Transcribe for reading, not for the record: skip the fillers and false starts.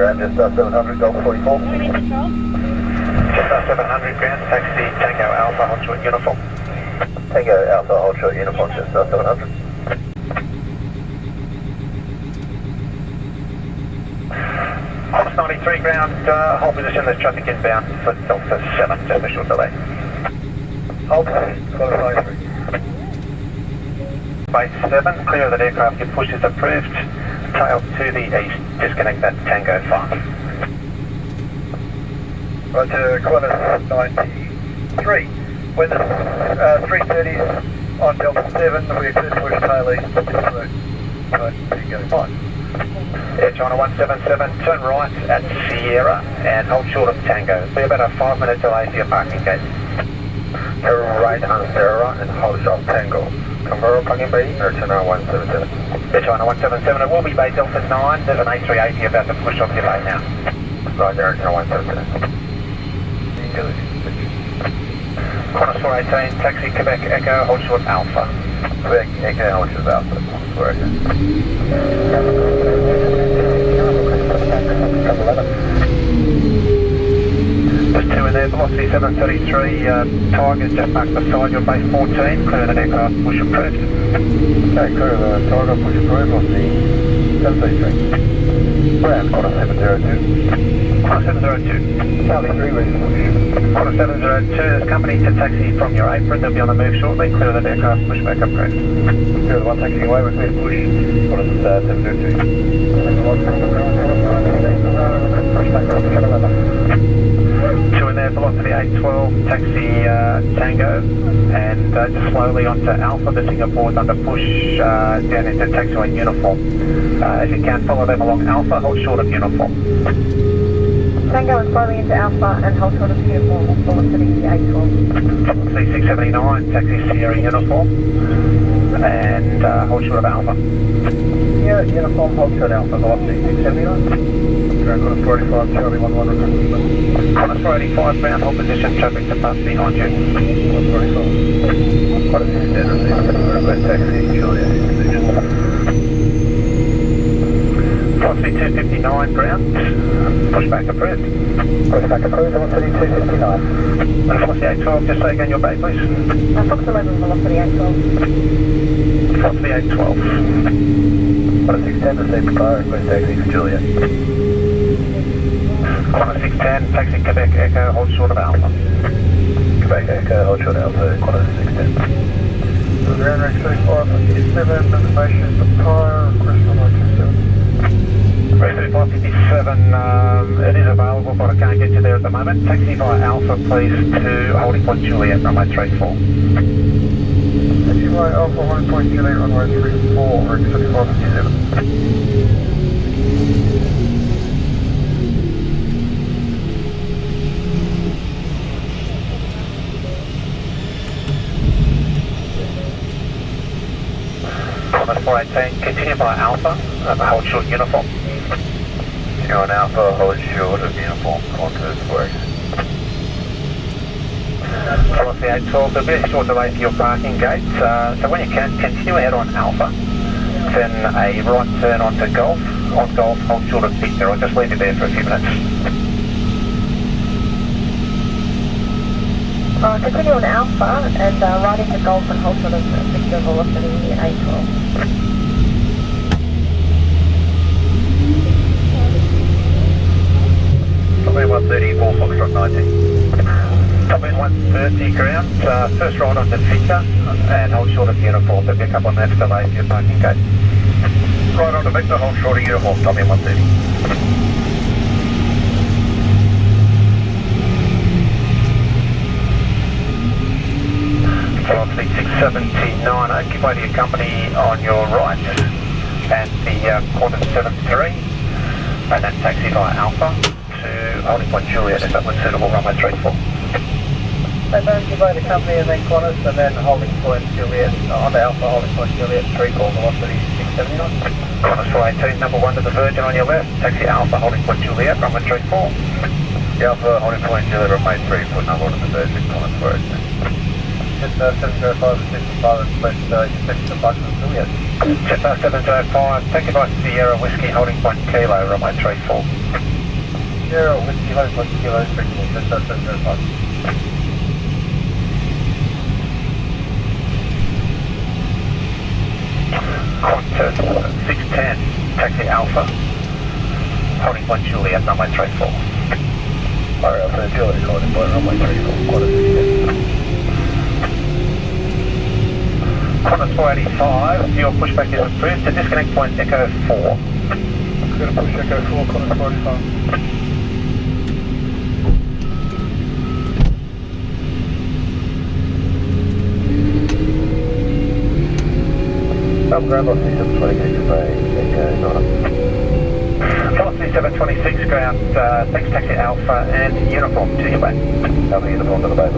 ground, just 700, Golf 44. Just 700 ground, taxi Tango Alpha, hold short uniform. Tango Alpha, hold short uniform, just 700. Almost 93 ground, hold position, there's traffic inbound for Delta 7, just a short delay. Hold, qualify 3. Base 7, clear of that aircraft, your push is approved. Tail to the east, disconnect that Tango 5. Roger, Qantas 93. When the 330 on Delta 7, we clear to push tail east, this road. Right, Tango 5. Air China 177, turn right at Sierra and hold short of Tango. Be about a 5-minute delay for your parking gate. Turn right on Sierra and hold short Tango. Camaro parking bay, Air China 177. Air China 177, it will be bay Delta 9. There's an A380 about to push off your bay now. Roger, Air China 177. Qantas 418, taxi Quebec Echo, hold short Alpha. Quebec Echo, hold short Alpha. There's 2 in there, velocity 733, Tiger's just back beside your base 14, clear that aircraft, push approved. Okay, clear the Tiger, push approved, velocity 733. Ground, Qantas 702. Qantas 702. Charlie 3, ready to push. Qantas 702, there's company to taxi from your apron, they'll be on the move shortly, clear that aircraft, push back approved. Clear the one taxiing away, we're clear to push. Qantas 702. Push back up to 11. 2 in there, velocity 812, taxi Tango, and just slowly onto Alpha, the Singapore's under push down into taxiway uniform. If you can, follow them along Alpha, hold short of uniform. Tango and slowly into Alpha and hold short of uniform, velocity 812. Velocity 679, taxi Sierra uniform, and hold short of Alpha. Yeah, uniform, hold short Alpha, velocity 679. Ground Qantas 485, Charlie 11, Qantas 485, ground hold position, traffic to pass behind you. Qantas 485. Qantas 610, request taxi, Juliet, position. Velocity 259, ground, push back approved. Push back approved, velocity 259. Velocity 812, just say again your bay please. Fox 11, velocity 812. Velocity 812. Qantas 610, receive fire, request taxi for Juliet. Qantas 610, taxi Quebec Echo, hold short of Alpha. Quebec Echo, hold short Alpha, Qantas 610. The ground range 3557, information for fire, request for 927. Route 3557, it is available but I can't get you there at the moment. Taxi via Alpha please to holding point Juliet, runway 34. Taxi via Alpha, holding point Juliet, runway 34, route 3557. Qantas 418, continue by Alpha, hold short uniform. Continue on Alpha, hold short of uniform, Qantas 418. Velocity 812, there'll be a short delay for your parking gate, so when you can, continue ahead on Alpha, then a right turn onto Golf, on Golf, hold short of Victor, I'll just leave you there for a few minutes. Continue on Alpha and right into Golf and hold short of Victor, velocity 812. Top end 130, 4 Foxtrot 90. Top end 130 ground, first right onto Victor and hold short of uniform, there'll be a couple of minutes delay for your parking gate. Right onto Victor, hold short of uniform, top end 130. Velocity 679, keep way to your company on your right, and the Qantas 73, and then taxi via Alpha to holding point Juliet if that was suitable, runway 34. So don't give way to company and then Qantas and then holding point Juliet, onto Alpha, holding point Juliet, 34, velocity 679. Qantas 418, number 1 to the Virgin on your left, taxi Alpha, holding point Juliet, runway 34. The Alpha, holding point Juliet, runway 34, number 1 to the Virgin, Qantas 418. Jet 705 is 55 request, you're setting the button and Juliet. Jet 705, taking by Sierra Whiskey holding point Kilo, runway 34. Sierra Whiskey holding point Kilo, 34, Jet 705. Qantas 610, taxi Alpha, holding point Juliet, runway 34. Alright, Alpha, Juliet, holding point runway 34, Qantas 610. Qantas 485, your pushback is approved to disconnect point Echo 4. Going to push Echo 4, Qantas 485. Ground velocity 726 by Echo Nora. Velocity 726 ground, thanks taxi Alpha and uniform to your back. Alpha uniform to the bay.